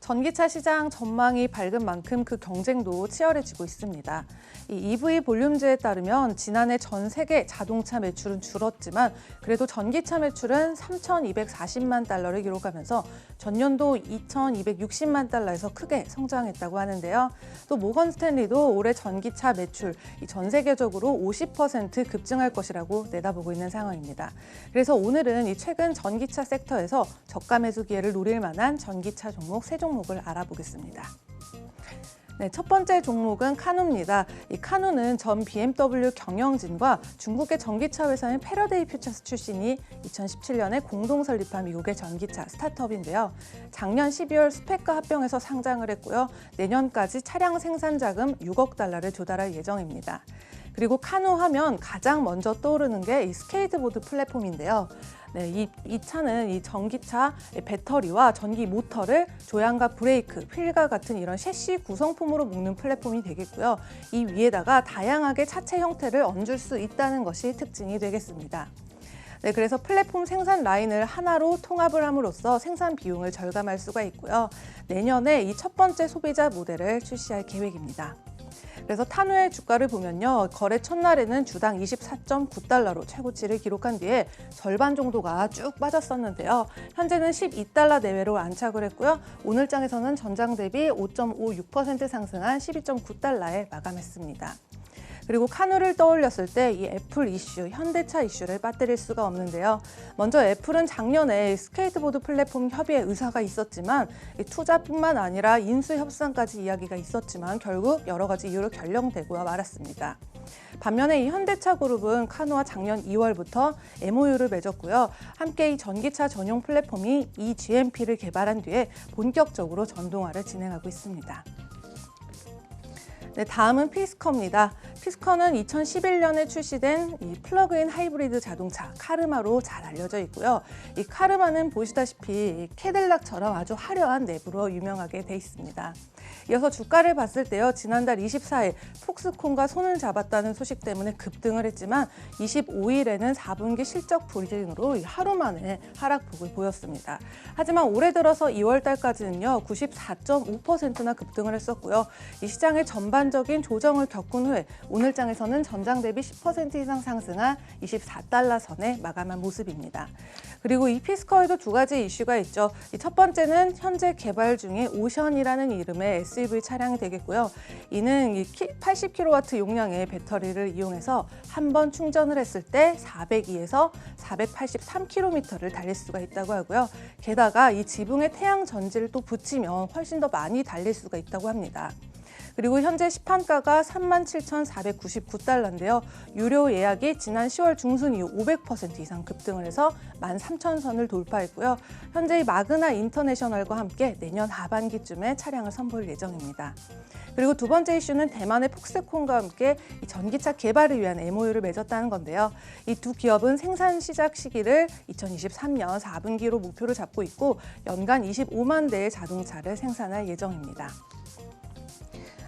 전기차 시장 전망이 밝은 만큼 그 경쟁도 치열해지고 있습니다. 이 EV 볼륨즈에 따르면 지난해 전 세계 자동차 매출은 줄었지만 그래도 전기차 매출은 3,240만 달러를 기록하면서 전년도 2,260만 달러에서 크게 성장했다고 하는데요. 또 모건 스탠리도 올해 전기차 매출 전 세계적으로 50% 급증할 것이라고 내다보고 있는 상황입니다. 그래서 오늘은 이 최근 전기차 섹터에서 저가 매수 기회를 노릴 만한 전기차 종목 세 종목을 알아보겠습니다. 네, 첫 번째 종목은 카누입니다. 이 카누는 전 BMW 경영진과 중국의 전기차 회사인 패러데이 퓨처스 출신이 2017년에 공동 설립한 미국의 전기차 스타트업인데요. 작년 12월 스펙과 합병해서 상장을 했고요. 내년까지 차량 생산 자금 6억 달러를 조달할 예정입니다. 그리고 카누 하면 가장 먼저 떠오르는 게 이 스케이트보드 플랫폼인데요. 네, 이 차는 이 전기차 배터리와 전기 모터를 조향과 브레이크, 휠과 같은 이런 셰시 구성품으로 묶는 플랫폼이 되겠고요. 이 위에다가 다양하게 차체 형태를 얹을 수 있다는 것이 특징이 되겠습니다. 네, 그래서 플랫폼 생산 라인을 하나로 통합을 함으로써 생산 비용을 절감할 수가 있고요. 내년에 이 첫 번째 소비자 모델을 출시할 계획입니다. 그래서 카누의 주가를 보면요. 거래 첫날에는 주당 24.9달러로 최고치를 기록한 뒤에 절반 정도가 쭉 빠졌었는데요. 현재는 12달러 내외로 안착을 했고요. 오늘장에서는 전장 대비 5.56% 상승한 12.9달러에 마감했습니다. 그리고 카누를 떠올렸을 때 이 애플 이슈, 현대차 이슈를 빠뜨릴 수가 없는데요. 먼저 애플은 작년에 스케이트보드 플랫폼 협의에 의사가 있었지만 투자뿐만 아니라 인수 협상까지 이야기가 있었지만 결국 여러 가지 이유로 결령되고 말았습니다. 반면에 이 현대차 그룹은 카누와 작년 2월부터 MOU를 맺었고요. 함께 이 전기차 전용 플랫폼이 eGMP를 개발한 뒤에 본격적으로 전동화를 진행하고 있습니다. 네, 다음은 피스커입니다. 피스커는 2011년에 출시된 이 플러그인 하이브리드 자동차 카르마로 잘 알려져 있고요. 이 카르마는 보시다시피 캐딜락처럼 아주 화려한 내부로 유명하게 돼 있습니다. 이어서 주가를 봤을 때요. 지난달 24일 폭스콘과 손을 잡았다는 소식 때문에 급등을 했지만 25일에는 4분기 실적 불진으로 하루 만에 하락폭을 보였습니다. 하지만 올해 들어서 2월 달까지는요. 94.5%나 급등을 했었고요. 이 시장의 전반적인 조정을 겪은 후에 오늘장에서는 전장 대비 10% 이상 상승한 24달러 선에 마감한 모습입니다. 그리고 이 피스커에도 두 가지 이슈가 있죠. 첫 번째는 현재 개발 중인 오션이라는 이름의 SUV 차량이 되겠고요. 이는 80kW 용량의 배터리를 이용해서 한 번 충전을 했을 때 402에서 483km를 달릴 수가 있다고 하고요. 게다가 이 지붕에 태양 전지를 또 붙이면 훨씬 더 많이 달릴 수가 있다고 합니다. 그리고 현재 시판가가 37,499달러인데요. 유료 예약이 지난 10월 중순 이후 500% 이상 급등을 해서 13,000선을 돌파했고요. 현재 이 마그나 인터내셔널과 함께 내년 하반기쯤에 차량을 선보일 예정입니다. 그리고 두 번째 이슈는 대만의 폭스콘과 함께 이 전기차 개발을 위한 MOU를 맺었다는 건데요. 이 두 기업은 생산 시작 시기를 2023년 4분기로 목표를 잡고 있고 연간 25만 대의 자동차를 생산할 예정입니다.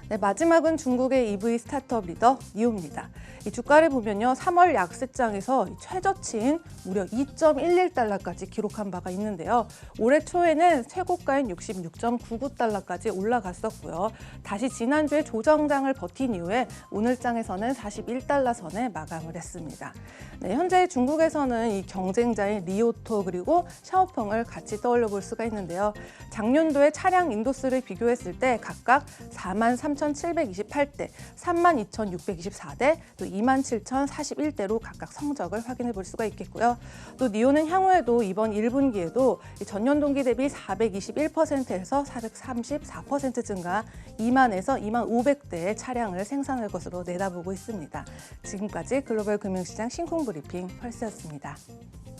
네, 마지막은 중국의 EV 스타트업 리더 니오입니다. 이 주가를 보면요, 3월 약세장에서 최저치인 무려 2.11달러까지 기록한 바가 있는데요. 올해 초에는 최고가인 66.99달러까지 올라갔었고요. 다시 지난주에 조정장을 버틴 이후에 오늘장에서는 41달러 선에 마감을 했습니다. 네, 현재 중국에서는 이 경쟁자인 리오토 그리고 샤오펑을 같이 떠올려 볼 수가 있는데요. 작년도에 차량 인도수를 비교했을 때 각각 43,728대, 32,624대, 또 27,041대로 각각 성적을 확인해 볼 수가 있겠고요. 또 니오는 향후에도 이번 1분기에도 전년 동기 대비 421%에서 434% 증가 2만에서 2,500대의 차량을 생산할 것으로 내다보고 있습니다. 지금까지 글로벌 금융시장 신쿵 브리핑 펄스였습니다.